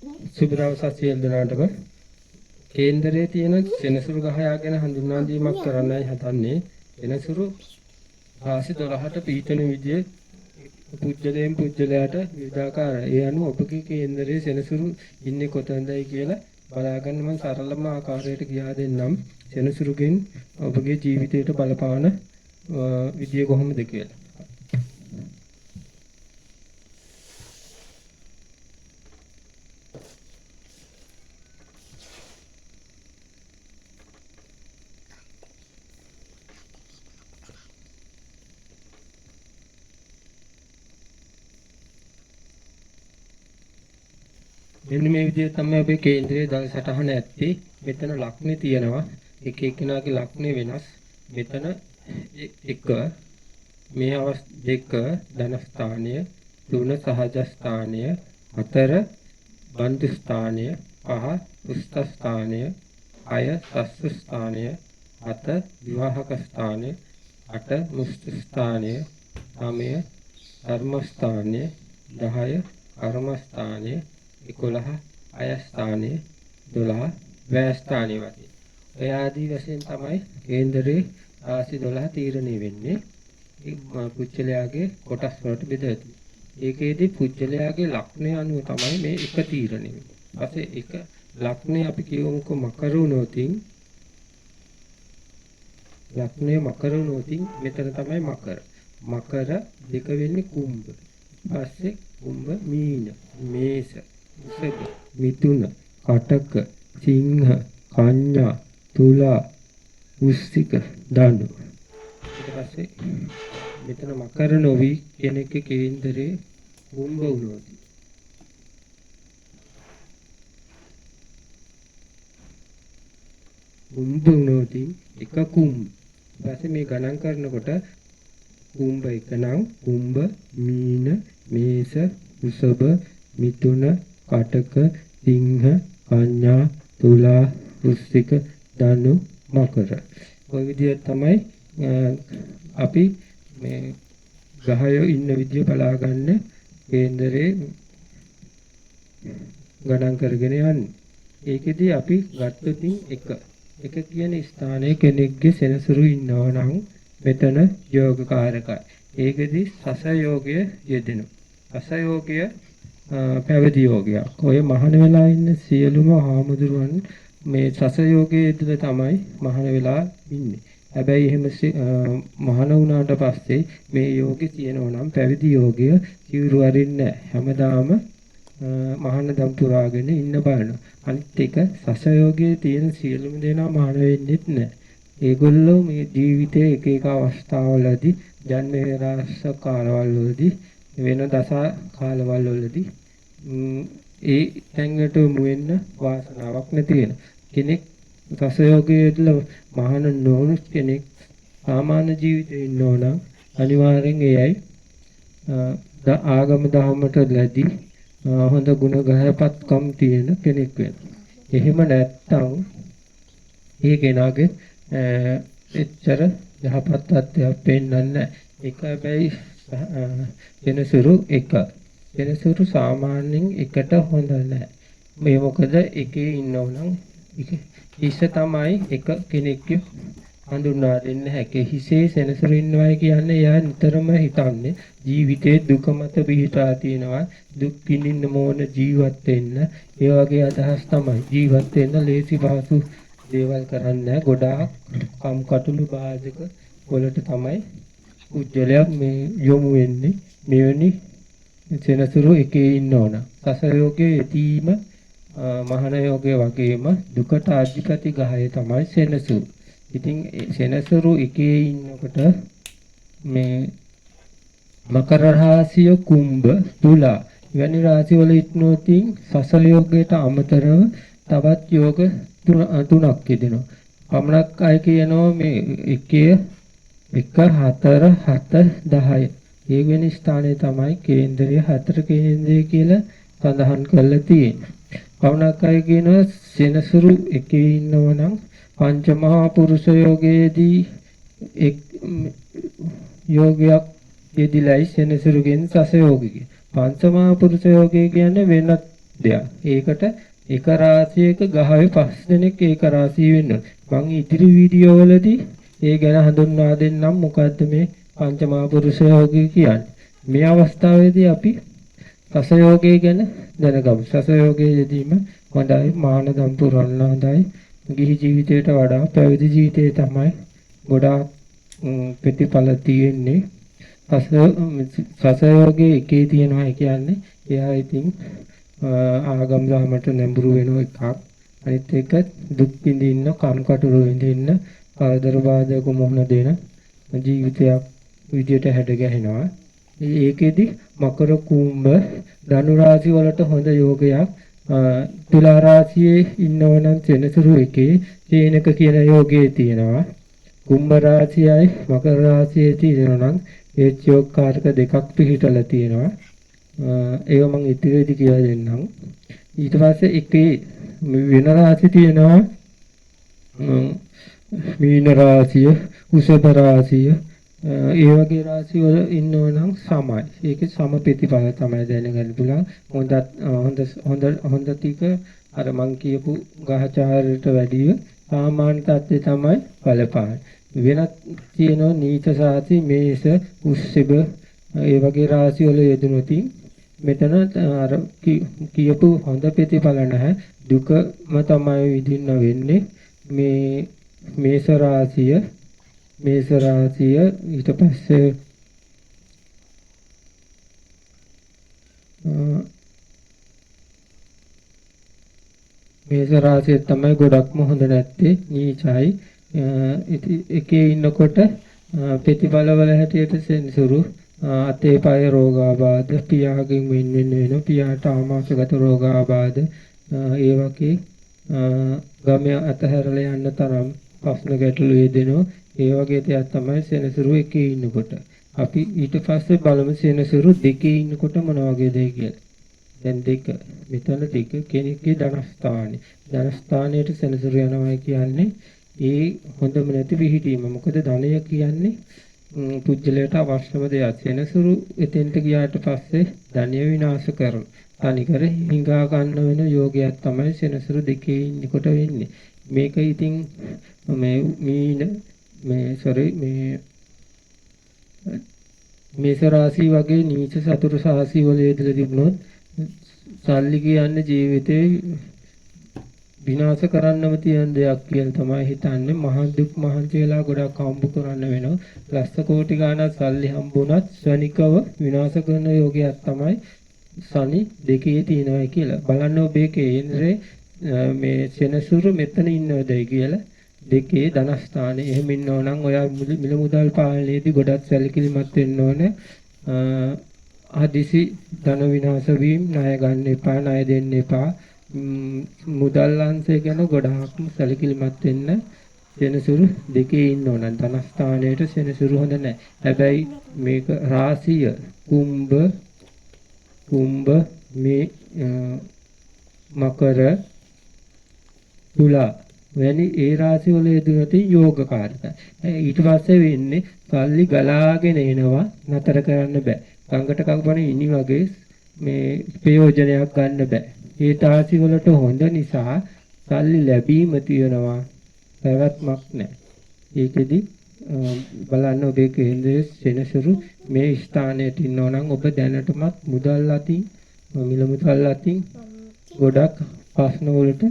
සුබ දවසක් සියලු දෙනාටම. කේන්දරයේ තියෙන සෙනසුරු ගහයා ගැන හඳුන්වා දීමක් කරන්නයි හදන්නේ. සෙනසුරු රාශි 12ට පිහිටන විදිය පුජ්‍යලයෙන් පුජ්‍යලයට විවිධාකාරයි. ඒ අනුව ඔබගේ කේන්දරයේ සෙනසුරු ඉන්නේ කොතනදයි කියලා බලාගන්න මම සරලම ආකාරයට කියා දෙන්නම්. සෙනසුරුගෙන් ඔබගේ ජීවිතයට බලපාන විදිය කොහොමද කියලා. මෙන්න මේ විදිහට තමයි ඔබේ කේන්ද්‍රයේ දල සටහන ඇත්තේ. මෙතන ලක්ෂ්නේ තියෙනවා. එක එක්කෙනාගේ ලක්ෂ්නේ වෙනස්. මෙතන 1 මේ අවස් 2 ධන ස්ථානය, 3 සහජ ස්ථානය, 4 බන්දු ස්ථානය, 5 උස්ත ස්ථානය, 6 සස්ස ස්ථානය, 7 විවාහක ස්ථානය, 8 මුස්ත ස්ථානය, 9 ධර්ම ස්ථානය, 10 කර්ම ස්ථානය, 11 අය ස්ථානයේ, 12 වැය ස්ථානයේ වගේ. ඔය ආදී වශයෙන් තමයි කේන්දරේ රාශි 12 තීරණය වෙන්නේ. ඒ පුජ්‍යලයාගේ කොටස් වලට බෙදලා. ඒකේදී පුජ්‍යලයාගේ ලක්ෂණය අනුව තමයි මේ එක තීරණය වෙන්නේ. ඊපස්සේ එක ලක්ෂණය අපි කියමුකෝ මකර වුණොතින් ලක්ෂණය මකර වුණොතින් මෙතන තමයි මකර. මකර දෙක වෙන්නේ කුම්භ. ඊපස්සේ කුම්භ මීන, මේස, වෘෂභ, මිථුන, කටක, සිංහ, කන්‍යා, තුලා, වෘශ්චික, ධනු. ඊට පස්සේ මෙතන මකර නොවි කෙනෙක්ගේ කේන්දරේ කුම්භ වුණොත් කුම්භ වුණොත් එක කුම්භ. ඊපස්සේ මේ ගණන් කරනකොට කුම්භ එක නම් කුම්භ, මීන, මේස, වෘෂභ, මිථුන, කටක, සිංහ, කන්‍යා, තුලා, වෘශ්චික, ධනු, මකර. ඔය විදිහට තමයි අපි මේ ග්‍රහයෝ ඉන්න විදිය බලාගන්න කේන්දරේ ගණන් කරගෙන යන්නේ. ඒකෙදි අපි ගත්තොතින් එක කියන ස්ථානයේ කෙනෙක්ගේ සෙනසුරු ඉන්නවා නම් මෙතන යෝගකාරකයි. ඒකෙදි සස යෝගය යෙදෙනවා. සස යෝගය පැවිදි යෝගයක්. ඔය මහාන වෙලා ඉන්න සියලුම හාමුදුරුවන් මේ සස යෝගයේ ඉඳලා තමයි මහාන වෙලා ඉන්නේ. හැබැයි එහෙම මහාන වුණාට පස්සේ මේ යෝගේ තියෙනවා නම් පැවිදි යෝගය සිවුරු අරින්නේ නැහැ. හැමදාම මහාන දම් පුරාගෙන ඉන්න බලනවා. අනිත් එක සස යෝගයේ තියෙන සියලුම දෙනා මහාන වෙන්නෙත් නැහැ. ඒගොල්ලෝ මේ ජීවිතයේ එක එක අවස්ථාවලදී ජන්ම රාස කාලවලදී වෙන දස කාලවල වලදී ඒ තැන්කට යොමු වෙන්න වාසනාවක් නැති වෙන කෙනෙක් රසයෝගයේදලා මහාන නොවුණු කෙනෙක් සාමාන්‍ය ජීවිතේ ඉන්නෝ නම් අනිවාර්යෙන් එයයි ආගම දහමට ලැබී හොඳ ගුණ ගහපත්කම් තියෙන කෙනෙක් වෙනවා. එහෙම නැත්නම් ඒ කෙනාගේ එච්චර යහපත් තත්ත්වයක් පෙන්වන්නේ නැහැ. ඒක හැබැයි වෙනසුරු එක. වෙනසුරු සාමාන්‍යයෙන් එකට හොඳ නැහැ. මේ මොකද එකේ ඉන්නෝ නම් හිස තමයි එක කෙනෙක්ව හඳුන්වා දෙන්න හැකේ. හිසේ සෙනසුරු ඉන්නවයි කියන්නේ එයා නිතරම හිතන්නේ ජීවිතේ දුක මත පිහිටා තියෙනවා. දුක් විඳින්න ඕන ජීවත් වෙන්න. ඒ වගේ අදහස් තමයි. ජීවත් වෙන්න ලේසි පහසු දේවල් කරන්නේ ගොඩාක් කම්කටොළු බාධක වලට තමයි උජ්ජලයක් මේ යොමු වෙන්නේ. මෙවැනි සෙනසුරු එකේ ඉන්න ඕන. සස යෝගයේ යෙදීම මහාන යෝගයේ වගේම දුකට අධිපති ගහය තමයි සෙනසුරු. ඉතින් සෙනසුරු එකේ ඉන්නකොට මේ මකර රාශිය, කුම්භ, තුලා වැනි රාශිවල ඉන්නෝතින් සස යෝගයට අමතරව තවත් යෝග තුනක් යෙදෙනවා. පමණක් අය කියනවා මේ එකේ 1 4 7 10 ඒ වෙනි ස්ථානයේ තමයි කේන්දරය 4 කේන්දරය කියලා සඳහන් කරලා තියෙන්නේ. පමණක් අය කියනවා සෙනසුරු එකේ ඉන්නව නම් පංචමහා පුරුෂ යෝගයේදී එක් යෝගයක් යෙදිලයි සෙනසුරුගෙන් සස යෝගික. පංචමහා පුරුෂ යෝගය කියන්නේ වෙනත් දෙයක්. ඒකට එක රාශියක ගහවේ 5 දෙනෙක් ඒක රාශිය වෙන්න ඕන. මම ඉදිරි වීඩියෝ වලදී ඒ ගැන හඳුන්වා දෙන්නම් මොකද්ද මේ පංචමහා පුරුෂ යෝගය කියන්නේ. මේ අවස්ථාවේදී අපි සස යෝගය ගැන දැනගමු. සස යෝගයේ යෙදීම හොඳයි, මානදම් පුරන්න හොඳයි. ගිහි ජීවිතයට වඩා පැවිදි ජීවිතයේ තමයි ගොඩාක් ප්‍රතිඵල තියෙන්නේ. සස යෝගයේ එකේ තියෙනවා කියන්නේ එයා ඉතින් ආගම් ධර්මයට නැඹුරු වෙන එකක්. අනිත් එක දුක් විඳින්න, කම්කටොළු විඳින්න, ආදර බාධක මුහුණ දෙන ජීවිතයක් විදියට හැඩ ගැහෙනවා. ඒකෙදි මකර කුම්භ ධනු රාශි වලට හොඳ යෝගයක්. තුලා රාශියේ ඉන්නවනම් සෙනසුරු එකේ තේනක කියන යෝගයේ තියෙනවා. කුම්භ රාශියයි මකර රාශියේ තියෙනවා නම් ඒ යෝගකාරක දෙකක් පිහිටලා තියෙනවා. ඒක මම ඉදිරියේදී කියලා දෙන්නම්. ඊට පස්සේ එකේ වෙන රාශි තියෙනවා. මීන රාශිය, වෘෂභ රාශිය, ඒ වගේ රාශි වල ඉන්නවනම් සමයි. ඒකේ සම ප්‍රතිඵල තමයි දැනගන්න පුළුවන්. හොඳ ටික අර මං කියපු ගහචාරයට වැඩිව සාමාන්‍ය තත්ත්වය තමයි බලපාන්නේ. වෙනත් තියෙනවා නීච රාශි, මේෂ, වෘෂභ ඒ වගේ රාශි වල යෙදුනොතින් මෙතන අර කියපු හොඳ ප්‍රතිඵල නැහැ. දුකම තමයි විඳින්න වෙන්නේ. මේ මේෂ රාශිය ඊට පස්සේ මේෂ රාශිය තමයි ගොඩක්ම හොඳ නැත්තේ, නීචයි. එකේ ඉන්නකොට ප්‍රතිඵල වල හැටියට සෙන්සුරු අතේ පය රෝගාබාධ, පියාගෙන් වෙන වෙන පියාට ආමාශගත රෝගාබාධ, ඒ වගේ ගමේ අතහැරලා යන්න තරම් ප්‍රශ්න ගැටලු යෙදෙනවා. ඒ වගේ දෙයක් තමයි සෙනසුරු එකේ ඉන්නකොට. අපි ඊට පස්සේ බලමු සෙනසුරු දෙකේ ඉන්නකොට මොන වගේ දෙයක් කියලා. දැන් දෙක මෙතන දෙක කෙනෙක්ගේ ධනස්ථානේ. ධනස්ථානයට සෙනසුරු යනවා කියන්නේ ඒ හොඳම නැති පිහිටීම. මොකද ධනය කියන්නේ පුජ්‍යලයට අවශ්‍යම දෙයක්. සෙනසුරු එතෙන්ට ගියාට පස්සේ ධනය විනාශ කරන. තනිකර හිඟා ගන්න වෙන යෝගයක් තමයි සෙනසුරු දෙකේ ඉන්නකොට වෙන්නේ. මේක ඉතින් මේෂ රාශි වගේ නීච සතුරු රාශි වල යෙදලා තිබුණොත් සල්ලි කියන්නේ ජීවිතේ විනාශ කරන්නම තියෙන දෙයක් කියලා තමයි හිතන්නේ. මහා දුක් මහන්සි වෙලා ගොඩක් හම්බ කරන්න වෙනවා. ලක්ෂ කෝටි ගාණක් සල්ලි හම්බුණත් ශනිකව විනාශ කරන යෝගයක් තමයි සනි දෙකේ තියෙනවා කියලා. බලන්න ඔබේ කේන්ද්‍රේ මේ සෙනසුරු මෙතන ඉන්නවදයි කියලා. දෙකේ ධනස්ථානේ එහෙම ඉන්නව නම් ඔයා මිල මුදල් පාලනයේදී ගොඩක් සැලකිලිමත් වෙන්න ඕනේ. ආදිසි ධන විනාශ වීම, ණය ගන්න එපා, ණය දෙන්න එපා. මුදල් අංශය ගැන ගොඩාක්ම සැලකිලිමත් වෙන්න. සෙනසුරු දෙකේ ඉන්න ඕන. ධනස්ථානයේට සෙනසුරු හොඳ නැහැ. හැබැයි මේක රාශිය කුම්භ මේ මකර තුලා වැනි ඒ රාශි වල යෙදුනොතින් යෝගකාරකයි. ඊට පස්සේ වෙන්නේ සල්ලි ගලාගෙන එනවා, නතර කරන්න බෑ. ගඟට කපන ඉනි වගේ මේ ප්‍රයෝජනයක් ගන්න බෑ. ඒ රාශි වලට හොඳ නිසා සල්ලි ලැබීම තියනවා, පැවැත්මක් නැහැ. ඒකෙදි බලන්න ඔබේ කේන්ද්‍රයේ සෙනසුරු මේ ස්ථානයට ඉන්නවා නම් ඔබ දැනටමත් මුදල් අතින්, මිල මුදල් අතින් ගොඩක් ප්‍රශ්න වලට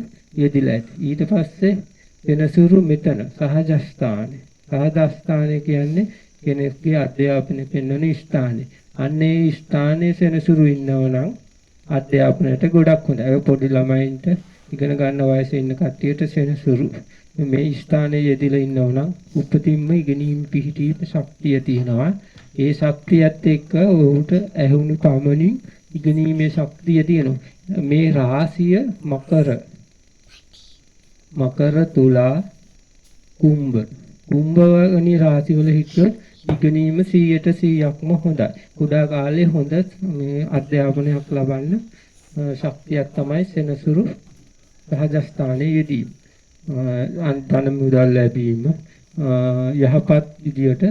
යෙදිලා ඇති. ඊට පස්සේ සෙනසුරු මෙතන සහජස්ථානේ. සහජස්ථානේ කියන්නේ කෙනෙක්ගේ අධ්‍යාපනය පෙන්වන ස්ථානේ. අන්න ඒ ස්ථානයේ සෙනසුරු ඉන්නව නම් අධ්‍යාපනයට ගොඩක් හොඳයි. ඒ පොඩි ළමයින්ට ඉගෙන ගන්න වයසේ ඉන්න කට්ටියට සෙනසුරු මේ ස්ථානයේ යෙදিলা ඉන්නව නම් උපතින්ම ඉගෙනීම් පිහිටීමේ ශක්තිය තියෙනවා. ඒ ශක්තියත් එක්ක ඔහුට ඇහුණු පමණින් ඉගෙනීමේ ශක්තිය තියෙනවා. මේ රාශිය මකර තුලා කුම්භ වැනි රාශි වල හිටියොත් ඉගෙනීම 100%ක්ම හොඳයි. කුඩා කාලේ හොඳ මේ අධ්‍යාපනයක් ලබන්න ශක්තියක් තමයි සෙනසුරු සහජස්ථානයේ යෙදීම. ධන මුදල් ලැබීම, යහපත් විදියට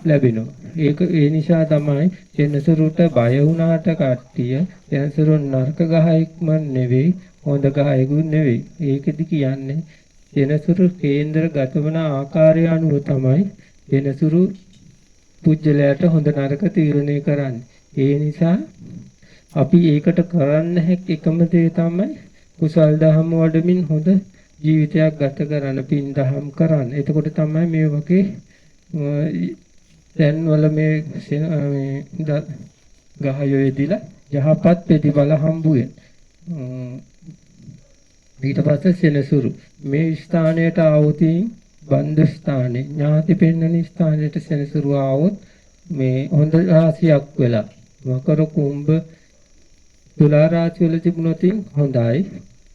ලැබෙනවා. ඒ නිසා තමයි සෙනසුරුට බය වුණාට කට්ටිය සෙනසුරු නරක ගහයක්ම නෙවෙයි හොඳ ගහයකුත් නෙවෙයි. ඒකෙදි කියන්නේ සෙනසුරු කේන්ද්‍රගත වන ආකාරය අනුව තමයි සෙනසුරු පුජ්‍යලයට හොඳ නරක තීරණය කරන්නේ. ඒ නිසා අපි ඒකට කරන්න හැකි එකම දේ තමයි කුසල් දහම් වඩමින් හොඳ ජීවිතයක් ගත කරන්න, පින් දහම් කරන්න. එතකොට තමයි මේ වගේ දැන්වල මේ ගහයෝ එදිලා යහපත් ප්‍රතිඵල හම්බුවේ. ඊට පස්සේ සෙනසුරු මේ ස්ථානයට ආවොතින් බන්ධ ස්ථානේ ඥාති පෙන්නන ස්ථානයට සෙනසුරු ආවොත් මේ හොඳ රාශියක් වෙලා මකර කුම්භ තුලා රාශිය වල තිබුණොත් හොඳයි.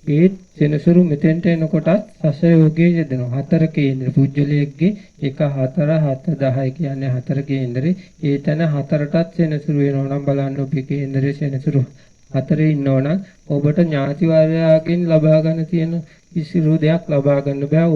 ඒත් සෙනසුරු මෙතෙන්ට එනකොට සසයෝගයේ යෙදෙනවා. හතර කේන්ද්‍ර පුජ්‍යලයේගේ 1 4 7 10 කියන්නේ හතර කේන්දරේ. ඒ තැන හතරටත් සෙනසුරු වෙනවා නම් බලන්න ඔබේ කේන්දරේ සෙනසුරු හතරේ ඉන්නවනම් ඔබට ඥාති වර්ගයෙන් ලබා ගන්න තියෙන කිසිදු දෙයක් ලබා ගන්න බෑ.